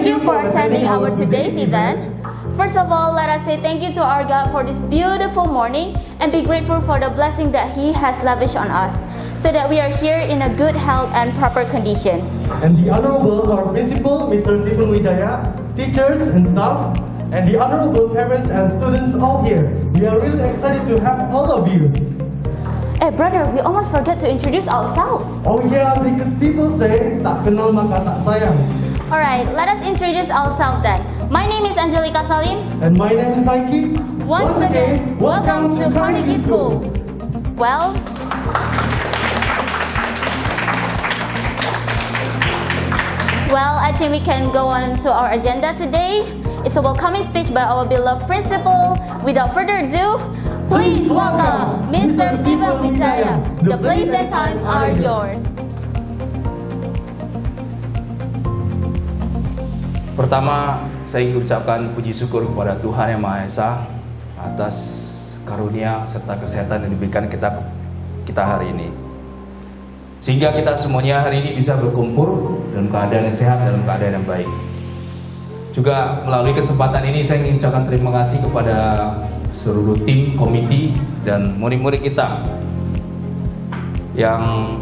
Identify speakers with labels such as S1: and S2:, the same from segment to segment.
S1: you for attending our today's event. First of all, let us say thank you to our God for this beautiful morning and be grateful for the blessing that He has lavished on us, so that we are here in a good health and proper condition.
S2: And the Honorable our Principal, Mr. Stephen Wijaya, teachers and staff, and the Honorable parents and students all here. We are really excited to have all of you.
S1: Hey brother, we almost forget to introduce ourselves.
S2: Oh yeah, because people say, tak kenal maka tak sayang.
S1: Alright, let us introduce ourselves then. My name is Angelica Salim.
S2: And my name is Nike.
S1: Once again, welcome to Carnegie School. Well, I think we can go on to our agenda today. It's a welcoming speech by our beloved principal. Without further ado, please welcome Mr. Stephen Wijaya. The place and times are yours.
S3: Pertama, saya ingin ucapkan puji syukur kepada Tuhan Yang Maha Esa atas karunia serta kesehatan yang diberikan kita hari ini. Sehingga kita semuanya hari ini bisa berkumpul dalam keadaan yang sehat, dalam keadaan yang baik. Juga melalui kesempatan ini saya ingin ucapkan terima kasih kepada seluruh tim, komite, dan murid-murid kita yang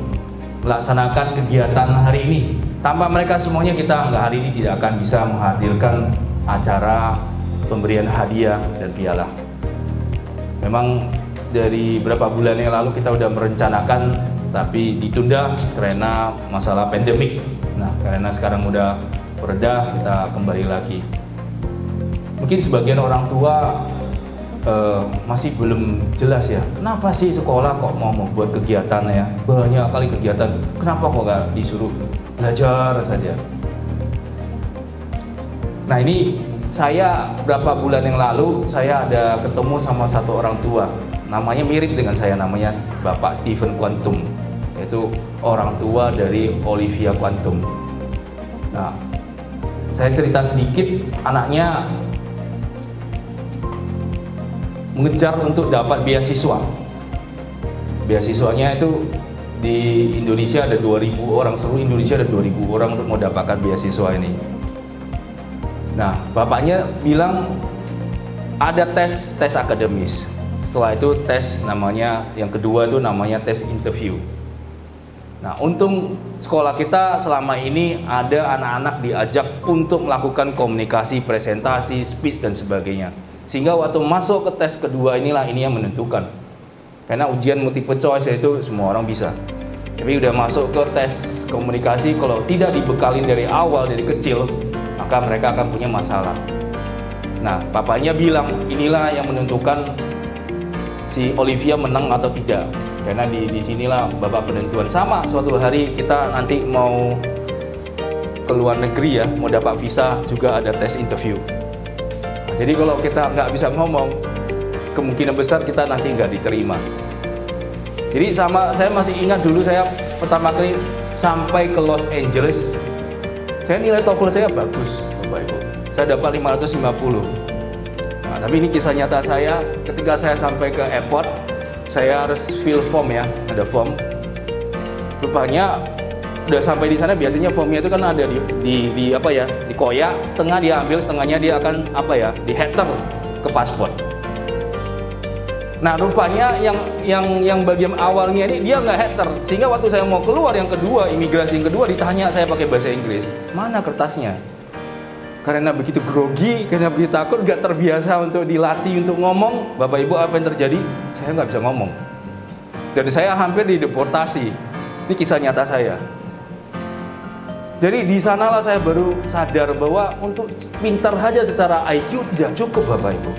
S3: melaksanakan kegiatan hari ini. Tanpa mereka semuanya kita hari ini tidak akan bisa menghadirkan acara pemberian hadiah dan piala. Memang dari beberapa bulan yang lalu kita sudah merencanakan, tapi ditunda karena masalah pandemik. Nah, karena sekarang udah reda, kita kembali lagi. Mungkin sebagian orang tua masih belum jelas ya, kenapa sih sekolah kok mau membuat kegiatan ya, banyak kali kegiatan, kenapa kok gak disuruh belajar saja. Nah, ini saya beberapa bulan yang lalu saya ada ketemu sama satu orang tua, namanya mirip dengan saya, namanya Bapak Stephen Quantum, yaitu orang tua dari Olivia Quantum. Nah, saya cerita sedikit, anaknya mengejar untuk dapat beasiswa. Beasiswanya itu di Indonesia ada 2.000 orang, seluruh Indonesia ada 2.000 orang untuk mau dapatkan beasiswa ini. Nah, bapaknya bilang ada tes akademis. Setelah itu tes namanya, yang kedua itu namanya tes interview. Nah, untung sekolah kita selama ini ada anak-anak diajak untuk melakukan komunikasi, presentasi, speech dan sebagainya. Sehingga waktu masuk ke tes kedua inilah ini yang menentukan. Karena ujian multiple choice itu semua orang bisa. Tapi udah masuk ke tes komunikasi, kalau tidak dibekalin dari awal, dari kecil, maka mereka akan punya masalah. Nah, papanya bilang inilah yang menentukan si Olivia menang atau tidak. Karena di sinilah babak penentuan. Sama suatu hari kita nanti mau ke luar negeri ya, mau dapat visa juga ada tes interview. Nah, jadi kalau kita nggak bisa ngomong, kemungkinan besar kita nanti nggak diterima. Jadi saya masih ingat dulu saya pertama kali sampai ke Los Angeles, saya nilai TOEFL saya bagus, Bapak Ibu. Saya dapat 550. Nah, tapi ini kisah nyata saya. Ketika saya sampai ke airport, saya harus fill form ya, ada form. Rupanya udah sampai di sana biasanya formnya itu kan ada di apa ya, di koyak, setengah dia ambil, setengahnya dia akan apa ya, di header ke paspor. Nah, rupanya yang bagian awalnya ini dia nggak header, sehingga waktu saya mau keluar yang kedua, imigrasi yang kedua, ditanya saya pakai bahasa Inggris, mana kertasnya? Karena begitu grogi, karena begitu takut, gak terbiasa untuk dilatih untuk ngomong. Bapak Ibu, apa yang terjadi? Saya nggak bisa ngomong. Dan saya hampir dideportasi. Ini kisah nyata saya. Jadi di sanalah saya baru sadar bahwa untuk pintar saja secara IQ tidak cukup, Bapak Ibu.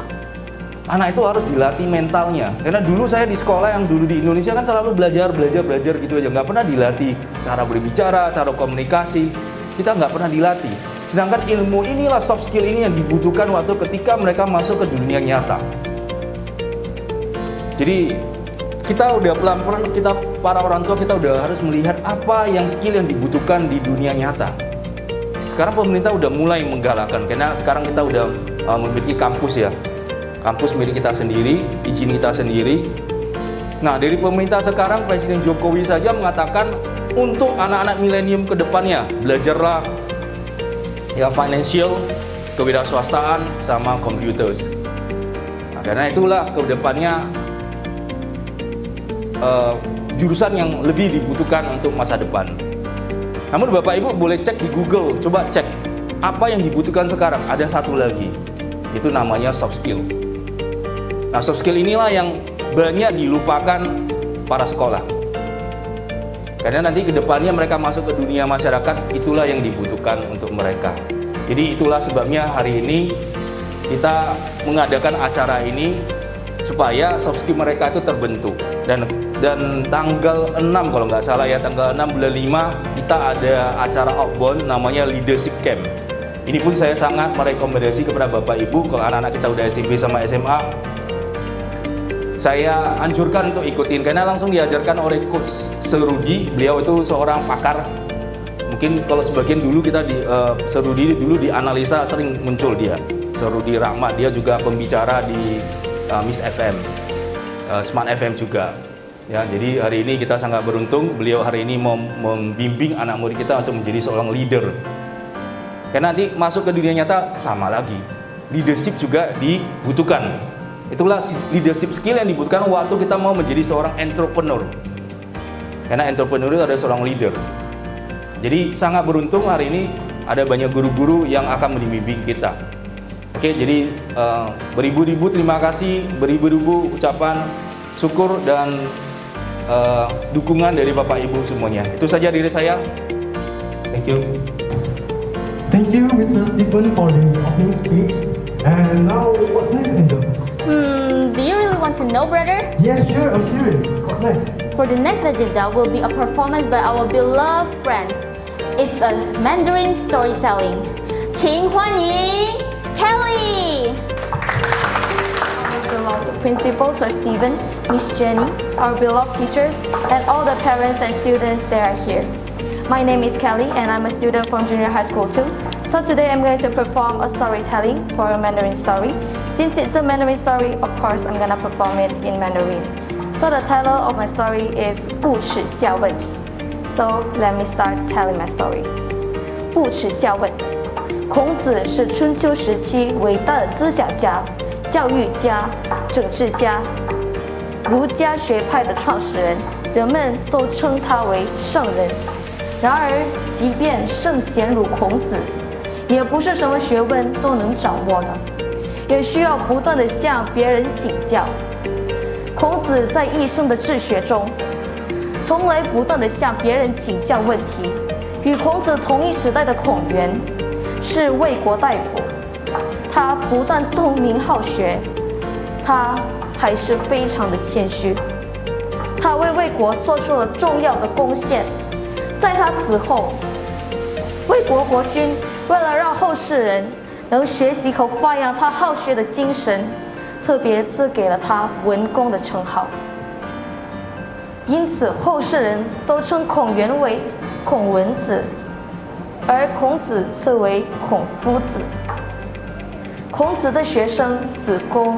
S3: Anak itu harus dilatih mentalnya. Karena dulu saya di sekolah yang dulu di Indonesia kan selalu belajar gitu aja. Nggak pernah dilatih cara berbicara, cara komunikasi. Kita nggak pernah dilatih. Sedangkan ilmu inilah, soft skill ini yang dibutuhkan waktu ketika mereka masuk ke dunia nyata. Jadi kita udah pelan-pelan, kita para orang tua kita udah harus melihat apa yang skill yang dibutuhkan di dunia nyata. Sekarang pemerintah udah mulai menggalakkan, karena sekarang kita udah memiliki kampus ya. Kampus milik kita sendiri, izin kita sendiri. Nah, dari pemerintah sekarang, Presiden Jokowi saja mengatakan untuk anak-anak milenium ke depannya, belajarlah ya financial, kewirausahaan, sama computers. Nah, karena itulah kedepannya jurusan yang lebih dibutuhkan untuk masa depan. Namun Bapak Ibu boleh cek di Google, coba cek apa yang dibutuhkan sekarang. Ada satu lagi, itu namanya soft skill. Nah, soft skill inilah yang banyak dilupakan para sekolah. Karena nanti kedepannya mereka masuk ke dunia masyarakat, itulah yang dibutuhkan untuk mereka. Jadi itulah sebabnya hari ini kita mengadakan acara ini supaya soft skill mereka itu terbentuk. Dan tanggal 6 kalau nggak salah ya, tanggal 6 bulan 5 kita ada acara outbound namanya Leadership Camp. Ini pun saya sangat merekomendasi kepada Bapak Ibu, kalau anak-anak kita udah SMP sama SMA, saya anjurkan untuk ikutin karena langsung diajarkan oleh Coach Serudi. Beliau itu seorang pakar. Mungkin kalau sebagian dulu kita di Serudi dulu di analisa sering muncul dia. Serudi Rahmat, dia juga pembicara di Miss FM, Smart FM juga. Ya, jadi hari ini kita sangat beruntung beliau hari ini membimbing anak murid kita untuk menjadi seorang leader. Karena nanti masuk ke dunia nyata sama lagi. Leadership juga dibutuhkan. Itulah leadership skill yang dibutuhkan waktu kita mau menjadi seorang entrepreneur. Karena entrepreneur itu adalah seorang leader. Jadi sangat beruntung hari ini ada banyak guru-guru yang akan membimbing kita. Oke, jadi beribu-ribu terima kasih, beribu-ribu ucapan syukur dan dukungan dari Bapak Ibu semuanya. Itu saja dari saya. Thank you.
S2: Thank you, Mr. Stephen, for the opening speech. And now, what's next, Angel?
S1: Do you really want to know, brother?
S2: Yes, sure, I'm curious. What's next?
S1: For the next agenda will be a performance by our beloved friend. It's a Mandarin storytelling. 请欢迎 Kelly.
S4: Beloved Principal Sir Stephen, Miss Jenny, our beloved teachers, and all the parents and students that are here. My name is Kelly and I'm a student from junior high school too. So today I'm going to perform a storytelling for a Mandarin story. Since it's a Mandarin story, of course I'm gonna perform it in Mandarin. So the title of my story is 不耻下问. So let me start telling my story. 不耻下问。孔子是春秋时期伟大的思想家、教育家、政治家，儒家学派的创始人，人们都称他为圣人。然而，即便圣贤如孔子，也不是什么学问都能掌握的，也需要不断地向别人请教。孔子在一生的治学中，从来不断地向别人请教问题。与孔子同一时代的孔元是魏国大夫，他不但聪明好学，他还是非常的谦虚。他为魏国做出了重要的贡献。在他死后，魏国国君为了让后世人能学习和发扬他好学的精神，特别赐给了他文公的称号。因此，后世人都称孔元为孔文子，而孔子赐为孔夫子。孔子的学生子贡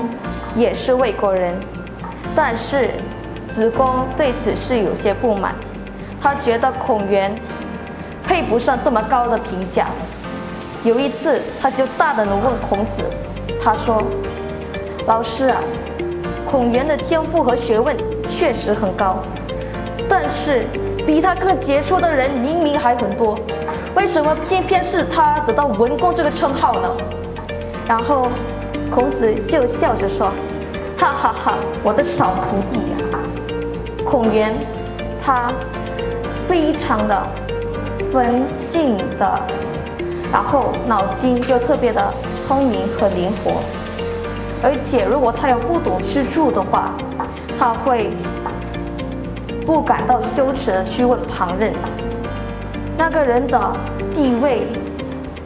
S4: 也是魏国人，但是子贡对此事有些不满。他觉得孔元配不上这么高的评价。有一次，他就大胆地问孔子，他说：“老师啊，孔元的天赋和学问确实很高，但是比他更杰出的人明明还很多，为什么偏偏是他得到文公这个称号呢？”然后孔子就笑着说：“哈哈哈，我的小徒弟呀！”孔元他非常的文静的，然后脑筋又特别的聪明和灵活，而且如果他有不懂之处的话，他会不感到羞耻的去问旁人。那个人的地位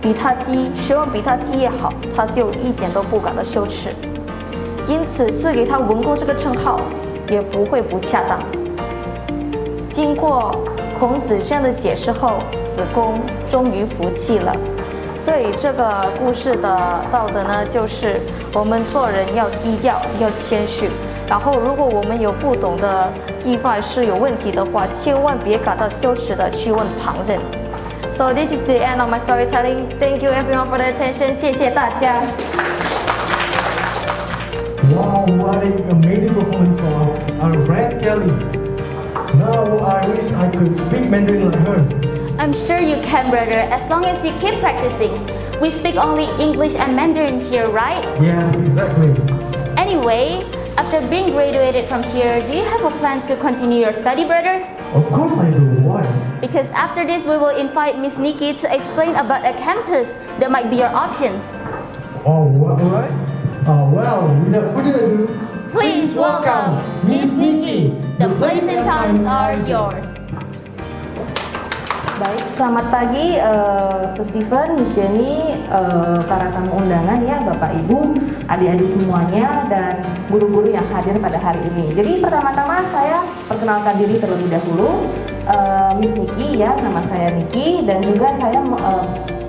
S4: 比他低，学问比他低也好，他就一点都不感到羞耻，因此赐给他文公这个称号也不会不恰当。经过孔子这样的解释后，子贡终于服气了。所以这个故事的道德呢，就是我们做人要低调，要谦虚。然后，如果我们有不懂的地方是有问题的话，千万别感到羞耻的去问旁人。So this is the end of my storytelling. Thank you everyone for the attention. 谢谢大家。
S2: Wow, what an amazing performance from our friend Kelly. Now I wish I could speak Mandarin like her.
S1: I'm sure you can, brother, as long as you keep practicing. We speak only English and Mandarin here, right?
S2: Yes, exactly.
S1: Anyway, after being graduated from here, do you have a plan to continue your study, brother?
S2: Of course I do. Why?
S1: Because after this, we will invite Miss Nikki to explain about a campus that might be your options.
S2: Oh, alright. Well, without further ado,
S1: Please welcome Miss Nikki. The place and times are yours.
S5: Baik, selamat pagi Sir Steven, Miss Jenny, para tamu undangan ya, Bapak Ibu, adik-adik semuanya, dan guru-guru yang hadir pada hari ini. Jadi pertama-tama saya perkenalkan diri terlebih dahulu, Miss Nikki ya, nama saya Nikki, dan juga saya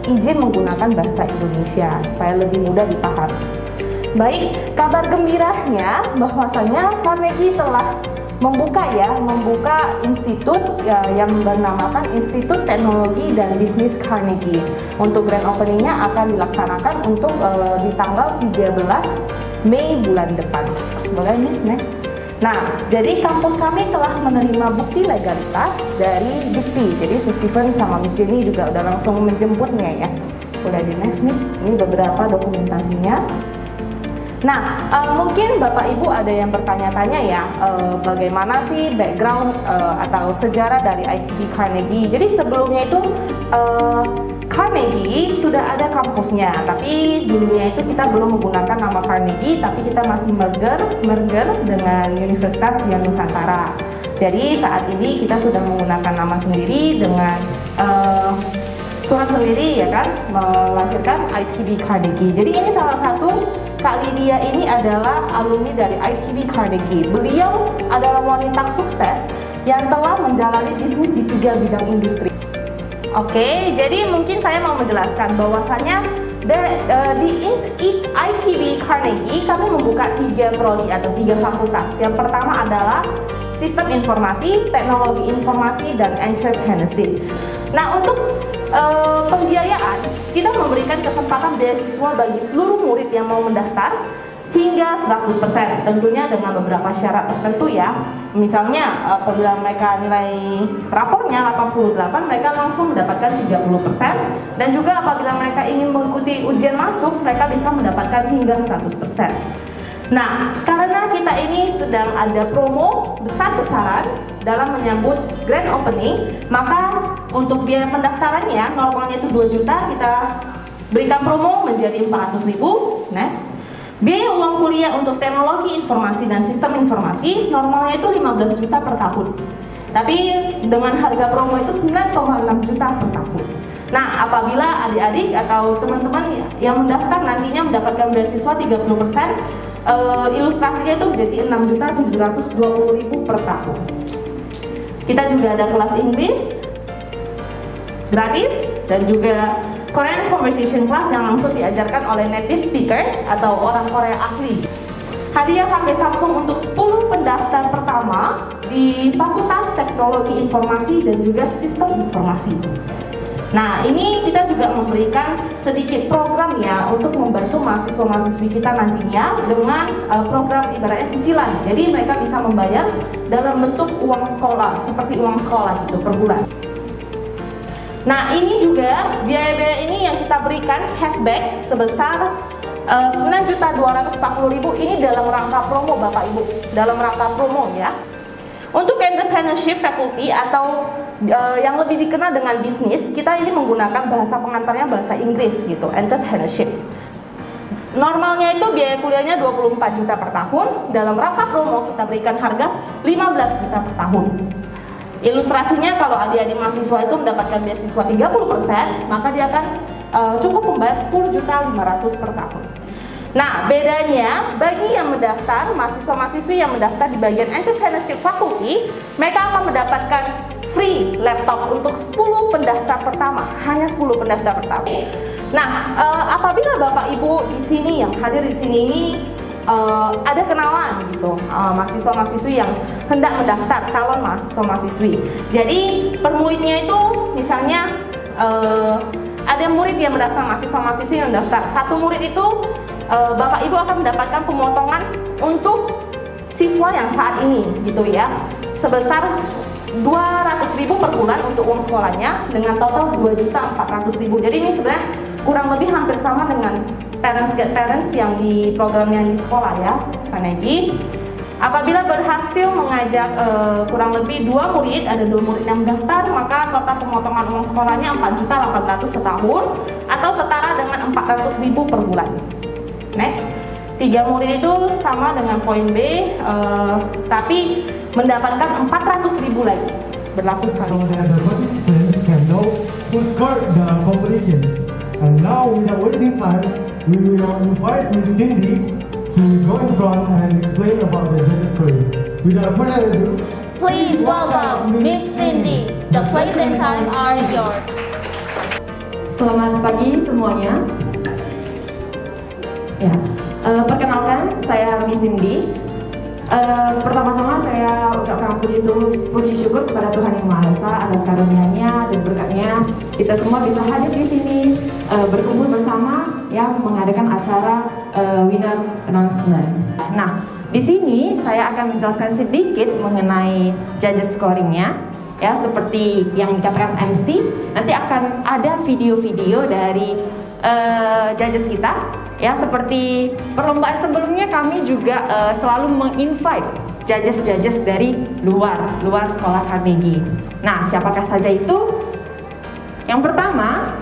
S5: izin menggunakan bahasa Indonesia supaya lebih mudah dipahami. Baik, kabar gembiranya bahwasanya Carnegie telah membuka institut yang bernamakan Institut Teknologi dan Bisnis Carnegie. Untuk grand openingnya akan dilaksanakan untuk di tanggal 13 Mei bulan depan. Boleh Miss, next. Nah, jadi kampus kami telah menerima bukti legalitas dari Dikti. Jadi Sir Steven sama Miss Jenny juga udah langsung menjemputnya ya. Udah di next Miss, ini beberapa dokumentasinya. Nah, mungkin Bapak Ibu ada yang bertanya-tanya ya, bagaimana sih background atau sejarah dari ITB Carnegie. Jadi sebelumnya itu Carnegie sudah ada kampusnya, tapi dulunya itu kita belum menggunakan nama Carnegie, tapi kita masih merger dengan Universitas Dian Nusantara. Jadi saat ini kita sudah menggunakan nama sendiri dengan surat sendiri ya kan, melahirkan ITB Carnegie. Jadi ini salah satu, Kak Lydia ini adalah alumni dari ITB Carnegie. Beliau adalah wanita sukses yang telah menjalani bisnis di 3 bidang industri. Oke, jadi mungkin saya mau menjelaskan bahwasannya di ITB Carnegie kami membuka 3 prodi atau 3 fakultas. Yang pertama adalah Sistem Informasi, Teknologi Informasi, dan Entrepreneurship. Nah, untuk pembiayaan, kita memberikan kesempatan beasiswa bagi seluruh murid yang mau mendaftar hingga 100%, tentunya dengan beberapa syarat tertentu ya. Misalnya apabila mereka nilai rapornya 88, mereka langsung mendapatkan 30%, dan juga apabila mereka ingin mengikuti ujian masuk, mereka bisa mendapatkan hingga 100%. Nah, karena kita ini sedang ada promo besar-besaran dalam menyambut grand opening, maka untuk biaya pendaftarannya normalnya itu 2 juta, kita berikan promo menjadi 400.000. Next. Biaya uang kuliah untuk teknologi informasi dan sistem informasi normalnya itu 15 juta per tahun. Tapi dengan harga promo itu 9,6 juta per tahun. Nah, apabila adik-adik atau teman-teman yang mendaftar nantinya mendapatkan beasiswa 30%, ilustrasinya itu menjadi 6.720.000 per tahun. Kita juga ada kelas Inggris gratis dan juga Korean Conversation Class yang langsung diajarkan oleh native speaker atau orang Korea asli. Hadiah HP Samsung untuk 10 pendaftar pertama di Fakultas Teknologi Informasi dan juga Sistem Informasi. Nah, ini kita juga memberikan sedikit program ya untuk membantu mahasiswa-mahasiswi kita nantinya dengan program ibaratnya cicilan. Jadi mereka bisa membayar dalam bentuk uang sekolah, seperti uang sekolah gitu per bulan. Nah, ini juga biaya-biaya ini yang kita berikan cashback sebesar 9.240.000. Ini dalam rangka promo Bapak Ibu, dalam rangka promo ya. Untuk entrepreneurship faculty atau yang lebih dikenal dengan bisnis, kita ini menggunakan bahasa pengantarnya bahasa Inggris gitu, entrepreneurship. Normalnya itu biaya kuliahnya 24 juta per tahun, dalam rangka promo kita berikan harga 15 juta per tahun. Ilustrasinya kalau adik-adik mahasiswa itu mendapatkan beasiswa 30%, maka dia akan cukup membayar 10.500.000 per tahun. Nah, bedanya bagi yang mendaftar, mahasiswa-mahasiswi yang mendaftar di bagian Entrepreneurship Faculty, mereka akan mendapatkan free laptop untuk 10 pendaftar pertama, hanya 10 pendaftar pertama. Nah, apabila Bapak Ibu di sini yang hadir di sini ini ada kenalan gitu, mahasiswa-mahasiswi yang hendak mendaftar, calon mahasiswa-mahasiswi. Jadi per muridnya itu misalnya ada murid yang mendaftar, mahasiswa-mahasiswi yang mendaftar. Satu murid itu Bapak Ibu akan mendapatkan pemotongan untuk siswa yang saat ini gitu ya, sebesar 200.000 per bulan untuk uang sekolahnya dengan total 2.400.000. Jadi ini sebenarnya kurang lebih hampir sama dengan parents get parents yang di programnya di sekolah ya, Carnegie. Apabila berhasil mengajak kurang lebih 2 murid, ada 2 murid yang mendaftar, maka total pemotongan uang sekolahnya 4.800.000 setahun atau setara dengan 400.000 per bulan. Next, 3 murid itu sama dengan poin B, tapi mendapatkan 400.000 lagi. Berlaku
S2: So
S5: sekali.
S2: that the participants can know who scored the competitions. And now, without wasting time, we will invite Ms. Cindy to go in front and explain about the judges scoring. Without further ado,
S1: Please welcome Miss Cindy. The place and time are yours.
S6: Selamat pagi semuanya. Ya, perkenalkan saya Miss Cindy. Pertama-tama saya ucapkan puji syukur kepada Tuhan Yang Maha Esa atas karunia-Nya dan berkat-Nya kita semua bisa hadir di sini berkumpul bersama yang mengadakan acara winner announcement. Nah, di sini saya akan menjelaskan sedikit mengenai judges scoring-nya. Ya, seperti yang dikatakan MC, nanti akan ada video-video dari judges kita. Ya, seperti perlombaan sebelumnya kami juga selalu menginvite judges-judges dari luar sekolah Carnegie. Nah, siapakah saja itu? Yang pertama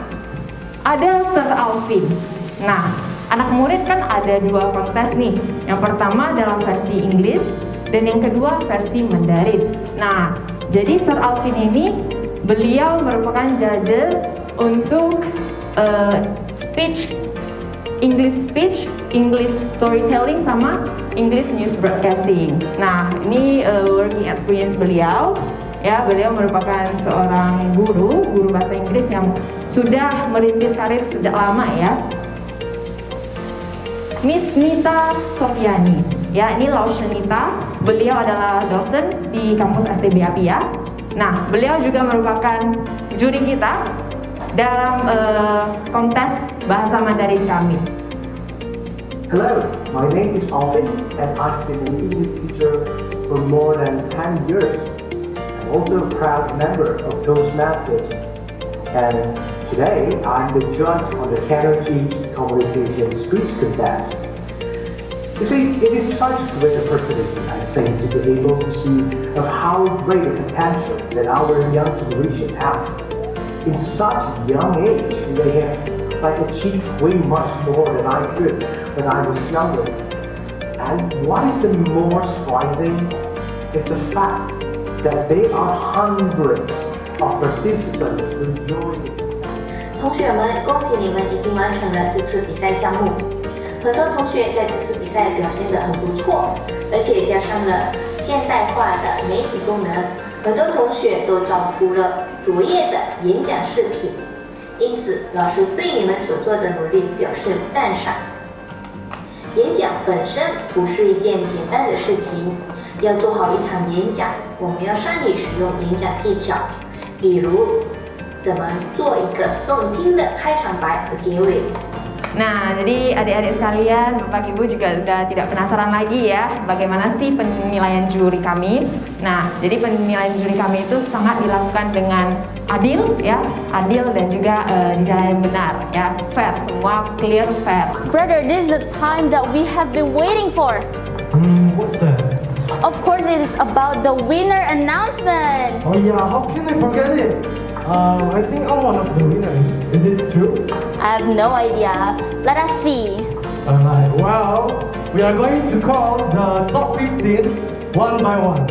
S6: ada Sir Alvin. Nah, anak murid kan ada 2 kontes nih. Yang pertama dalam versi Inggris dan yang kedua versi Mandarin. Nah, jadi Sir Alvin ini beliau merupakan judge untuk English speech, English storytelling, sama English news broadcasting. Nah, ini working experience beliau. Ya, beliau merupakan seorang guru bahasa Inggris yang sudah merintis karir sejak lama ya. Miss Nita Sofiani. Ya, ini Laushenita. Beliau adalah dosen di kampus STB Apia. Nah, beliau juga merupakan juri kita dalam kontes bahasa Mandarin kami.
S7: Hello, my name is Alvin and I've been an English teacher for more than 10 years. I'm also a proud member of Toastmasters. And today I'm the judge on the Carnegie's Communication Speech Contest. You see, it is such a great opportunity, I think, to be able to see of how great a potential that our young generation have. In such young age, they have achieved way much more than I could when I was younger. And what is the more surprising is the fact that there are hundreds of participants who join it.
S8: 同学们，恭喜你们已经完成了这次比赛项目。很多同学在这次比赛表现得很不错，而且加上了现代化的媒体功能，很多同学都找出了卓越的演讲视频。因此，老师对你们所做的努力表示赞赏。演讲本身不是一件简单的事情，要做好一场演讲，我们要善于使用演讲技巧，比如怎么做一个动听的开场白和结尾。
S6: Nah, jadi adik-adik sekalian, Bapak Ibu juga udah tidak penasaran lagi ya bagaimana sih penilaian juri kami. Nah, jadi penilaian juri kami itu sangat dilakukan dengan adil ya, adil dan juga di jalan yang benar ya, fair, semua clear, fair.
S1: Brother, this is the time that we have been waiting for.
S2: What's that?
S1: Of course, it is about the winner announcement.
S2: Oh yeah, how can I forget it? I think I'm one of the winners. Is it true?
S1: I have no idea. Let us see.
S2: Alright, well, we are going to call the top 15 one by one.